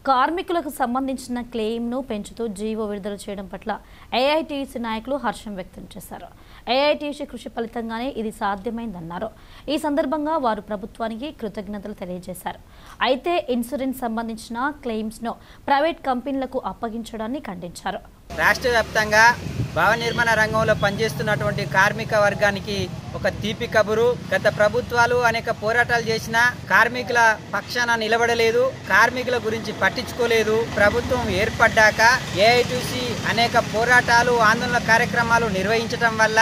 కార్మికులకు సంబంధించిన క్లెయిమ్ను పెంచుతూ జీవో విడుదల చేయడం పట్ల ఏఐటీయూసీ నాయకులు హర్షం వ్యక్తం చేశారు. ఏఐటీయూసీ కృషి ఫలితంగానే ఇది సాధ్యమైందన్నారు. ఈ సందర్భంగా వారు ప్రభుత్వానికి కృతజ్ఞతలు తెలియజేశారు. అయితే ఇన్సూరెన్స్ సంబంధించిన క్లెయిమ్స్ను ప్రైవేట్ కంపెనీలకు అప్పగించడాన్ని ఖండించారు. రాష్ట్ర వ్యాప్తంగా భవన నిర్మాణ రంగంలో పనిచేస్తున్నటువంటి కార్మిక వర్గానికి ఒక తీపి కబురు. గత ప్రభుత్వాలు అనేక పోరాటాలు చేసినా కార్మికుల పక్షాన నిలబడలేదు, కార్మికుల గురించి పట్టించుకోలేదు. ప్రభుత్వం ఏర్పడ్డాక ఏఐటీసీ అనేక పోరాటాలు, ఆందోళన కార్యక్రమాలు నిర్వహించడం వల్ల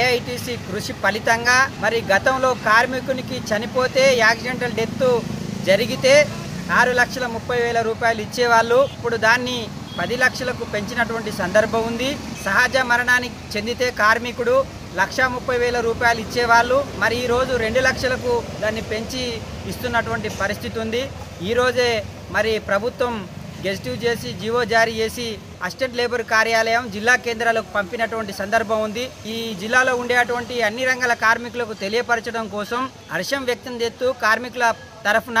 ఏఐటీసీ కృషి ఫలితంగా మరి గతంలో కార్మికునికి చనిపోతే యాక్సిడెంటల్ డెత్ జరిగితే 6,30,000 రూపాయలు ఇచ్చేవాళ్ళు. ఇప్పుడు దాన్ని 10 లక్షలకు పెంచినటువంటి సందర్భం ఉంది. సహజ మరణానికి చెందితే కార్మికుడు 1,30,000 రూపాయలు ఇచ్చేవాళ్ళు. మరి ఈరోజు 2 లక్షలకు దాన్ని పెంచి ఇస్తున్నటువంటి పరిస్థితి ఉంది. ఈరోజే మరి ప్రభుత్వం గెజిటివ్ చేసి జీవో జారీ చేసి అసిస్టెంట్ లేబర్ కార్యాలయం జిల్లా కేంద్రాలకు పంపినటువంటి సందర్భం ఉంది. ఈ జిల్లాలో ఉండేటువంటి అన్ని రంగాల కార్మికులకు తెలియపరచడం కోసం హర్షం వ్యక్తం చేస్తూ కార్మికుల తరఫున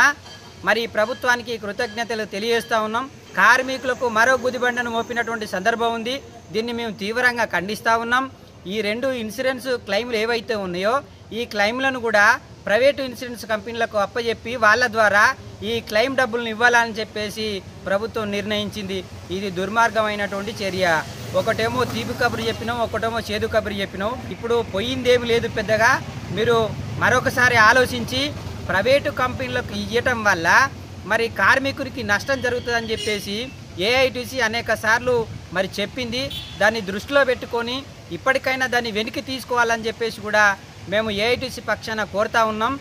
మరి ప్రభుత్వానికి కృతజ్ఞతలు తెలియజేస్తూ ఉన్నాం. కార్మికులకు మరో గుదిబండను మోపినటువంటి సందర్భం ఉంది. దీన్ని మేము తీవ్రంగా ఖండిస్తూ ఉన్నాం. ఈ 2 ఇన్సూరెన్స్ క్లెయిమ్లు ఏవైతే ఉన్నాయో ఈ క్లెయిమ్లను కూడా ప్రైవేటు ఇన్సూరెన్స్ కంపెనీలకు అప్పచెప్పి వాళ్ళ ద్వారా ఈ క్లెయిమ్ డబ్బులను ఇవ్వాలని చెప్పేసి ప్రభుత్వం నిర్ణయించింది. ఇది దుర్మార్గమైనటువంటి చర్య. ఒకటేమో తీపి కబురు చెప్పినాం, ఒకటేమో చేదు కబురు చెప్పినాం. ఇప్పుడు పోయిందేమి లేదు పెద్దగా. మీరు మరొకసారి ఆలోచించి ప్రైవేటు కంపెనీలకు ఇవ్వటం వల్ల మరి కార్మికుడికి నష్టం జరుగుతుందని చెప్పేసి ఏఐటీసీ అనేక సార్లు మరి చెప్పింది. దాన్ని దృష్టిలో పెట్టుకొని ఇప్పటికైనా దాన్ని వెనక్కి తీసుకోవాలని చెప్పేసి కూడా మేము ఏఐటీసీ పక్షాన కోరుతా ఉన్నాం.